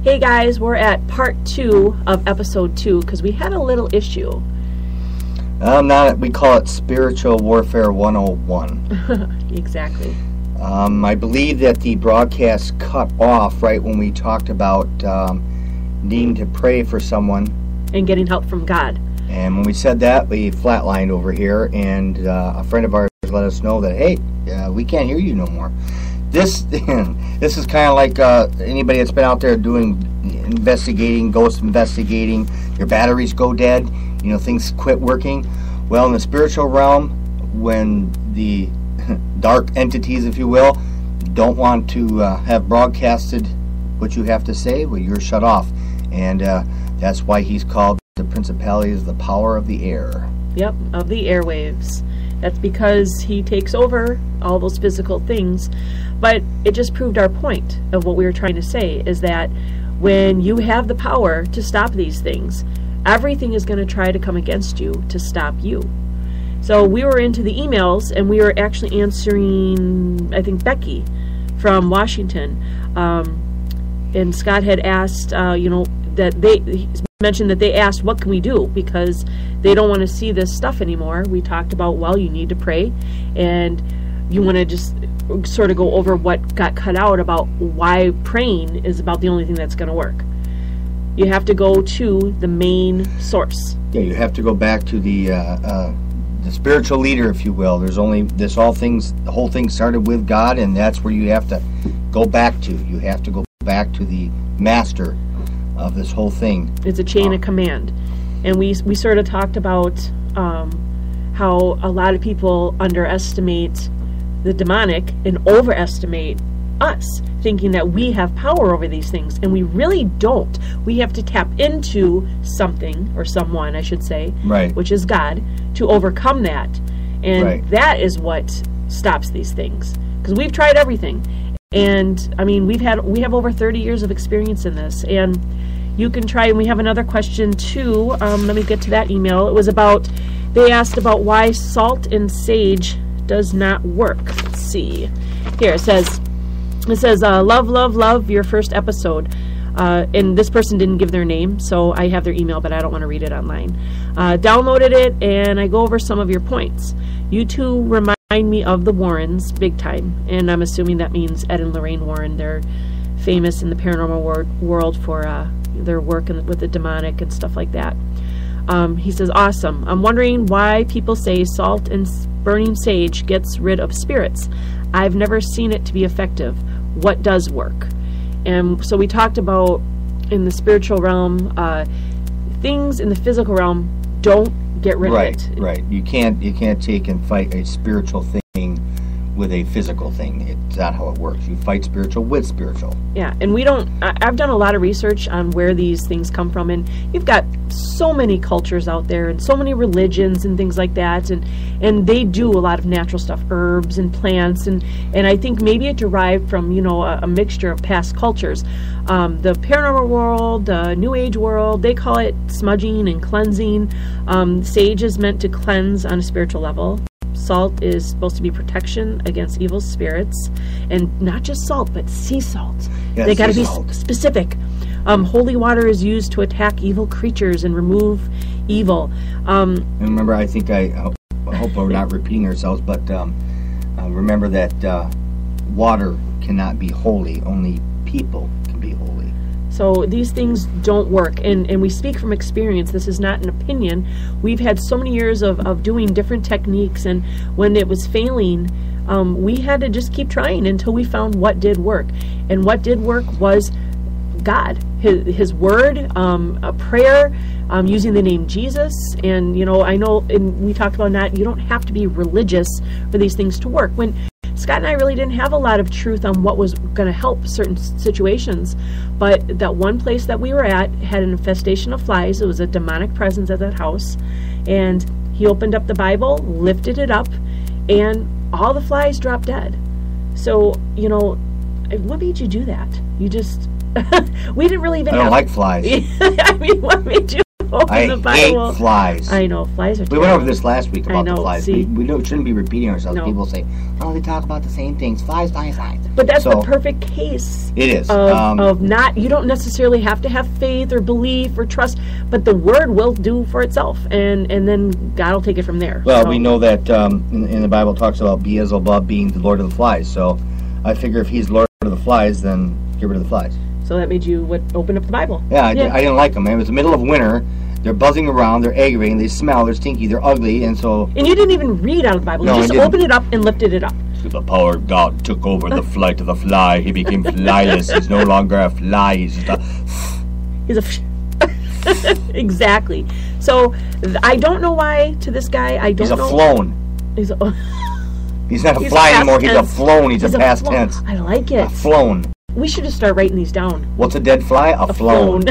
Hey guys, we're at part 2 of episode 2 because we had a little issue. We call it Spiritual Warfare 101. Exactly. I believe that the broadcast cut off right when we talked about needing to pray for someone. And getting help from God. And when we said that, we flatlined over here, and a friend of ours let us know that, hey, we can't hear you no more. This is kind of like anybody that's been out there doing ghost investigating, your batteries go dead, things quit working. Well, in the spiritual realm, when the dark entities, if you will, don't want to have broadcasted what you have to say, well, you're shut off. And that's why he's called the principalities of the power of the air. Yep, of the airwaves. That's because he takes over all those physical things. But it just proved our point of what we were trying to say, is that when you have the power to stop these things, everything is going to try to come against you to stop you. So we were into the emails, and we were actually answering, I think, Becky from Washington. And Scott had asked, that he mentioned that they asked, what can we do? Because they don't want to see this stuff anymore. We talked about, well, you need to pray, and you want to just sort of go over what got cut out about why praying is about the only thing that's going to work. You have to go to the main source. Yeah, you have to go back to the spiritual leader, if you will. The whole thing started with God, and that's where you have to go back to. You have to go back to the master of this whole thing. It's a chain of command. And we sort of talked about how a lot of people underestimate the demonic and overestimate us, thinking that we have power over these things, and we really don't. We have to tap into something, or someone, I should say, right, which is God, to overcome that. And right, that is what stops these things. Because we've tried everything. And I mean, we have over 30 years of experience in this, and you can try. And we have another question too. Let me get to that email. It was about, they asked about why salt and sage does not work. Let's see. Here it says, love your first episode. And this person didn't give their name, so I have their email, but I don't want to read it online. Downloaded it, and I go over some of your points. You two remind me of the Warrens big time, and I'm assuming that means Ed and Lorraine Warren. They're famous in the paranormal world for their work with the demonic and stuff like that. He says, awesome. I'm wondering why people say salt and burning sage gets rid of spirits. I've never seen it to be effective. What does work? And so we talked about, in the spiritual realm, things in the physical realm don't get rid of it. Right. You can't take and fight a spiritual thing with a physical thing. It's not how it works. You fight spiritual with spiritual. Yeah, and I've done a lot of research on where these things come from, and you've got so many cultures out there and so many religions and things like that, and they do a lot of natural stuff, herbs and plants, and I think maybe it derived from, a mixture of past cultures. The paranormal world, the New Age world, they call it smudging and cleansing. Sage is meant to cleanse on a spiritual level. Salt is supposed to be protection against evil spirits, and not just salt, but sea salt. Yeah, they got to be specific. Holy water is used to attack evil creatures and remove evil. And remember, I hope we're not repeating ourselves, but remember that water cannot be holy. Only people can be holy. So these things don't work, and we speak from experience. This is not an opinion. We've had so many years of doing different techniques, and when it was failing, we had to just keep trying until we found what did work. And what did work was God, His Word, a prayer, using the name Jesus. And I know, and we talked about you don't have to be religious for these things to work. When Scott and I really didn't have a lot of truth on what was going to help certain situations, but that one place that we were at had an infestation of flies. It was a demonic presence at that house, and he opened up the Bible, lifted it up, and all the flies dropped dead. So, what made you do that? You just, we didn't really even I don't like flies. I mean, what made you I the Bible. hate flies. I know, flies are terrible. We went over this last week about the flies. See? We shouldn't be repeating ourselves. No. People say, oh, they talk about the same things. Flies, flies, flies. But that's the perfect case. It is. Of not, you don't necessarily have to have faith or belief or trust, but the word will do for itself, and then God will take it from there. Well, we know that in the Bible talks about Beelzebub being the Lord of the Flies, so I figure if he's Lord of the Flies, then get rid of the flies. So that made you open up the Bible. Yeah, I didn't like them. It was the middle of winter. They're buzzing around. They're aggravating. They smell. They're stinky. They're ugly. And so. And you didn't even read out of the Bible. No, you just opened it up and lifted it up. So the power of God took over the flight of the fly. He became flyless. He's no longer a fly. He's just a. He's a. Exactly. So I don't know why to this guy. I don't know. He's a flown. He's not a fly anymore. He's a flown. He's a past tense. I like it. A flown. We should just start writing these down. What's a dead fly? A flown.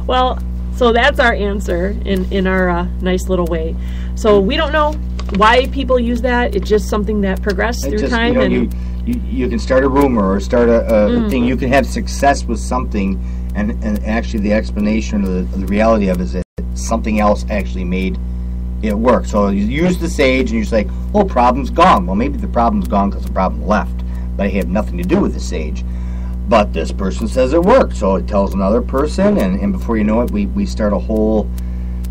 Well, so that's our answer in our nice little way. So we don't know why people use that. It's just something that progressed through time. You can start a rumor or start a thing. You can have success with something, and actually the explanation of the reality of it is that something else actually made it work. So you use the sage and you're just like, oh, problem's gone. Well, maybe the problem's gone because the problem left, but it had nothing to do with the sage. But this person says it worked, so it tells another person, and before you know it, we start a whole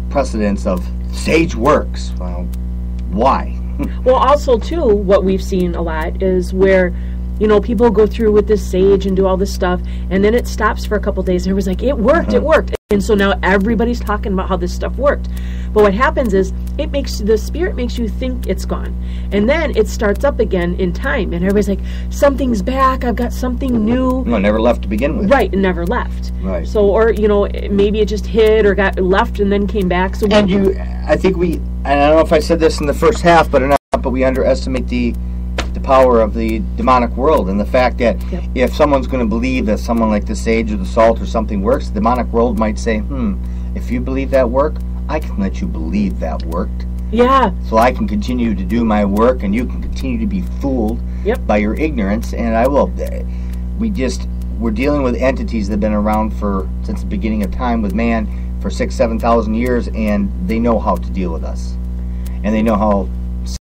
precedence of sage works. Well, why? Well, also, too, what we've seen a lot is where, people go through with this sage and do all this stuff, and then it stops for a couple days, and everybody's like, it worked, it worked. And so now everybody's talking about how this stuff worked. But what happens is, the spirit makes you think it's gone. And then it starts up again in time, and everybody's like, something's back, I've got something new. No, it never left to begin with. Right, it never left. Right. So, or, maybe it just hid or got left and then came back. So I think and I don't know if I said this in the first half, but we underestimate the power of the demonic world, and the fact that if someone's going to believe that someone like the sage or the salt or something works, the demonic world might say, if you believe that work, I can let you believe that worked. Yeah. So I can continue to do my work, and you can continue to be fooled by your ignorance, and I will. We're dealing with entities that have been around since the beginning of time with man for 6,000-7,000 years, and they know how to deal with us, and they know how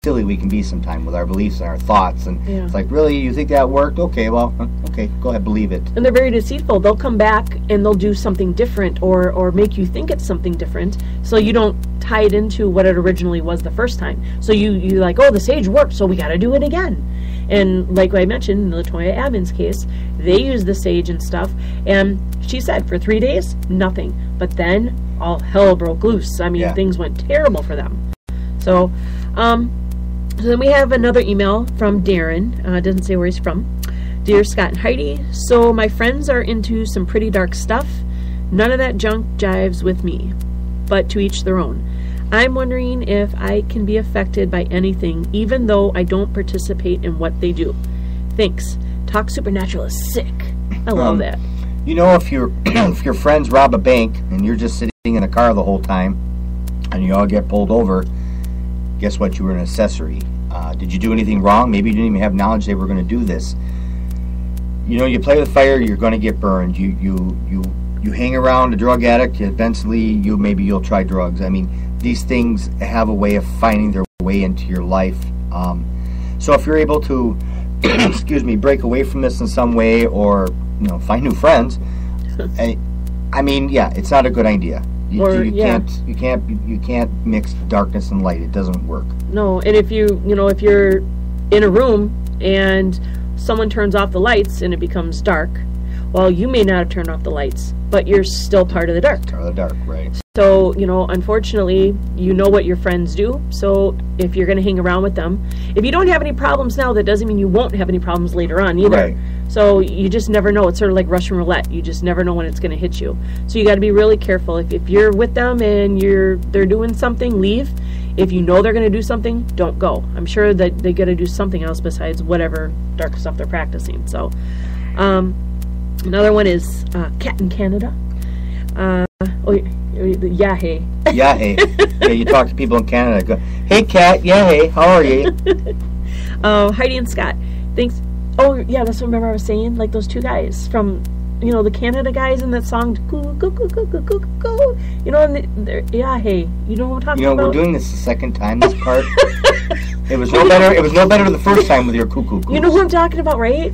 silly we can be sometimes with our beliefs and our thoughts, and it's like, really, you think that worked? Okay, well, okay, go ahead, believe it. And they're very deceitful. They'll come back and they'll do something different, or make you think it's something different, so you don't tie it into what it originally was the first time. So you like, oh, the sage worked, so we got to do it again. And like I mentioned in Latoya Admin's case, they used the sage and stuff, and she said for 3 days, nothing. But then all hell broke loose. I mean, things went terrible for them. So, so then we have another email from Darren. Doesn't say where he's from. Dear Scott and Heidi, so my friends are into some pretty dark stuff. None of that junk jives with me, but to each their own. I'm wondering if I can be affected by anything, even though I don't participate in what they do. Thanks. Talk Supernatural is sick. I love that. If your friends rob a bank and you're just sitting in a car the whole time, and you all get pulled over, guess what? You were an accessory. Did you do anything wrong? Maybe you didn't even have knowledge they were going to do this. You play with fire, you're going to get burned. You hang around a drug addict, eventually you'll try drugs. I mean, these things have a way of finding their way into your life. So if you're able to, break away from this in some way, or find new friends, it's not a good idea. You can't mix darkness and light. It doesn't work. No, and if you're in a room and someone turns off the lights and it becomes dark, well, you may not have turned off the lights, but you're still part of the dark. Part of the dark, right. So, unfortunately, what your friends do. So if you're going to hang around with them, if you don't have any problems now, that doesn't mean you won't have any problems later on either. Right. So you just never know. It's sort of like Russian roulette. You just never know when it's going to hit you. So you got to be really careful. If you're with them and they're doing something, leave. If you know they're going to do something, don't go. I'm sure that they got to do something else besides whatever dark stuff they're practicing. So, another one is Cat in Canada. Yeah, hey. Yeah, hey. Yeah, you talk to people in Canada. Go, hey, Cat. Yeah, hey. How are you? Heidi and Scott. Thanks. Oh, yeah, that's what I was saying. Like those two guys from you know, the Canada guys in that song, go, go, go, go, go, go, go. You know, and yeah, hey, you know what I'm talking about? We're doing this the second time, this part. It was no better. It was no better the first time with your cuckoo. You know who I'm talking about, right?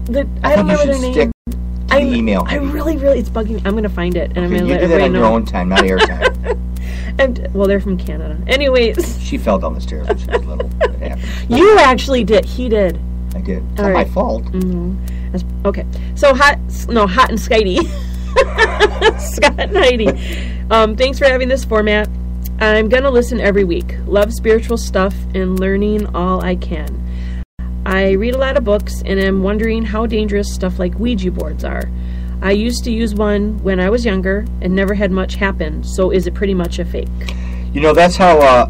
I don't remember their name. Stick to the email. I really, it's bugging me. I'm going to find it, and I'm going to let everybody know. You do that on your own time, not air time. And well, they're from Canada. Anyways, she fell down the stairs when she was little. It happened. You actually did. He did. I did. It's not my fault. Mm-hmm. Okay. So hot and Skitey. Scott and Heidi. Thanks for having this format. I'm going to listen every week. Love spiritual stuff and learning all I can. I read a lot of books and am wondering how dangerous stuff like Ouija boards are. I used to use one when I was younger and never had much happen, so is it pretty much a fake? You know, that's how,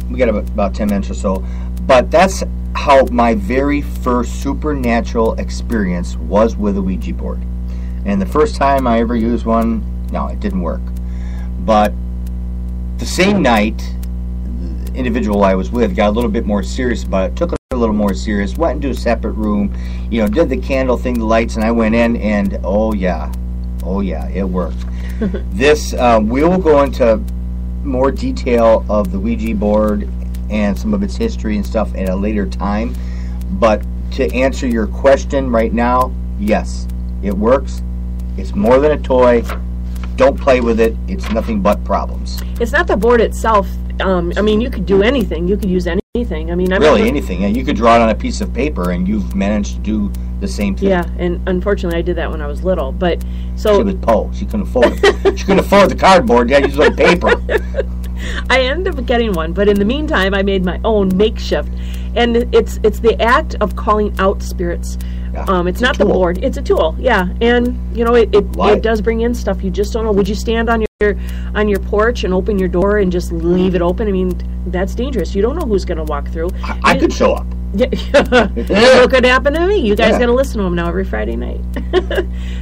we got about 10 minutes or so, but that's how my very first supernatural experience was with a Ouija board. And the first time I ever used one, no, it didn't work. But the same night, the individual I was with got a little bit more serious about it, took it a little more serious, went into a separate room, you know, did the candle thing, the lights, and I went in, and oh yeah, it worked. This, we will go into more detail of the Ouija board and some of its history and stuff at a later time, but to answer your question right now, yes, it works. It's more than a toy. Don't play with it. It's nothing but problems. It's not the board itself. I mean, you could do anything. You could use anything. I mean, anything. And you could draw it on a piece of paper, and you've managed to do the same thing. Yeah, and unfortunately, I did that when I was little. But so she was poor. She couldn't afford it. She couldn't afford the cardboard. Yeah, use like paper. I ended up getting one, but in the meantime, I made my own makeshift, and it's the act of calling out spirits. Yeah, it's not the board; it's a tool. Yeah, and you know it does bring in stuff you just don't know. Would you stand on your porch and open your door and just leave it open? I mean, that's dangerous. You don't know who's going to walk through. I could show up. Yeah, what could happen to me? You guys got to listen to them now every Friday night.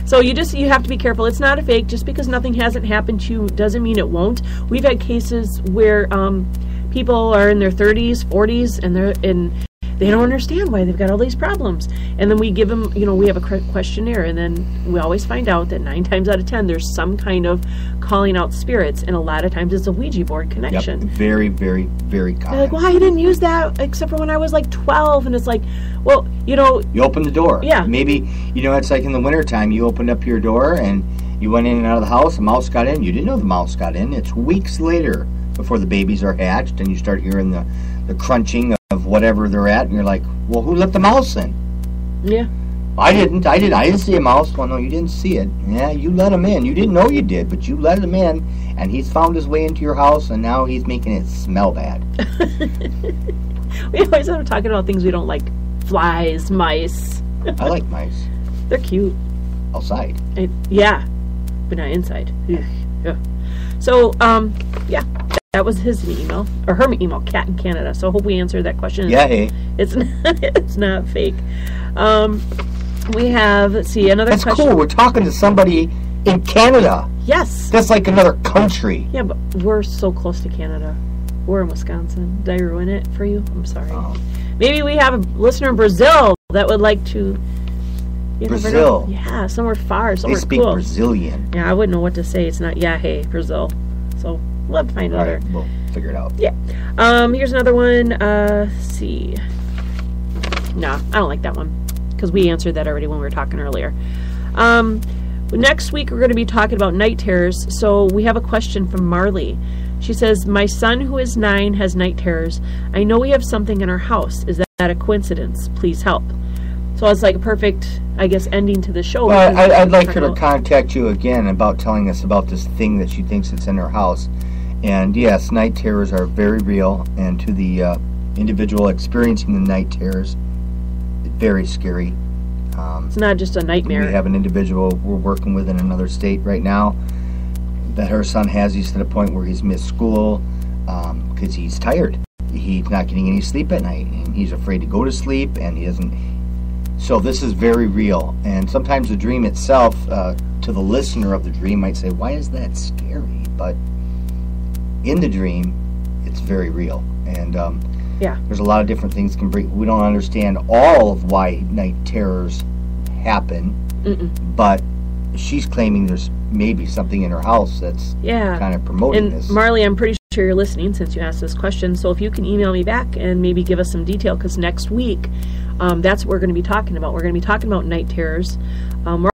So you have to be careful. It's not a fake. Just because nothing hasn't happened to you doesn't mean it won't. We've had cases where people are in their 30s, 40s, and they don't understand why they've got all these problems. And then we give them, we have a questionnaire, and then we always find out that 9 times out of 10 there's some kind of calling out spirits, and a lot of times it's a Ouija board connection. Yep. Very, very, very common. They're like, well, I didn't use that except for when I was like 12, and it's like, well, you open the door. Yeah. Maybe, it's like in the wintertime, you opened up your door and you went in and out of the house, a mouse got in, you didn't know the mouse got in. It's weeks later before the babies are hatched, and you start hearing the crunching of whatever they're at, and you're like, well, who let the mouse in? Yeah. I didn't see a mouse. Well, no, you didn't see it. Yeah, you let him in. You didn't know you did, but you let him in, and he's found his way into your house, and now he's making it smell bad. We always end up talking about things we don't like. Flies, mice. I like mice. They're cute. Outside. Yeah, but not inside. Yeah. So, that was his email, or her email, Cat in Canada. So I hope we answered that question. Yeah, hey. It's not fake. We have, let's see, another question. That's cool. We're talking to somebody in Canada. Yes. That's like another country. Yeah, but we're so close to Canada. We're in Wisconsin. Did I ruin it for you? I'm sorry. Oh. Maybe we have a listener in Brazil that would like to... Brazil? Yeah, somewhere far, somewhere cool. They speak Brazilian. Yeah, I wouldn't know what to say. It's not, hey, Brazil. So... we'll have to find another. Right, we'll figure it out. Yeah. Here's another one. Let's see. No, I don't like that one because we answered that already when we were talking earlier. Next week we're going to be talking about night terrors. So we have a question from Marley. She says, my son who is 9 has night terrors. I know we have something in our house. Is that a coincidence? Please help. So it's like a perfect, I guess, ending to the show. Well, I'd like her to contact you again about telling us about this thing that she thinks it's in her house. And yes, night terrors are very real, and to the individual experiencing the night terrors, it's very scary. It's not just a nightmare. We have an individual we're working with in another state right now that her son has. He's to the point where he's missed school because he's tired. He's not getting any sleep at night, and he's afraid to go to sleep, and he doesn't. So this is very real, and sometimes the dream itself, to the listener of the dream, might say, why is that scary? But in the dream, it's very real, and there's a lot of different things can bring. We don't understand all of why night terrors happen, but she's claiming there's maybe something in her house that's kind of promoting this. And Marley, I'm pretty sure you're listening since you asked this question. So if you can email me back and maybe give us some detail, because next week, that's what we're going to be talking about. We're going to be talking about night terrors. We're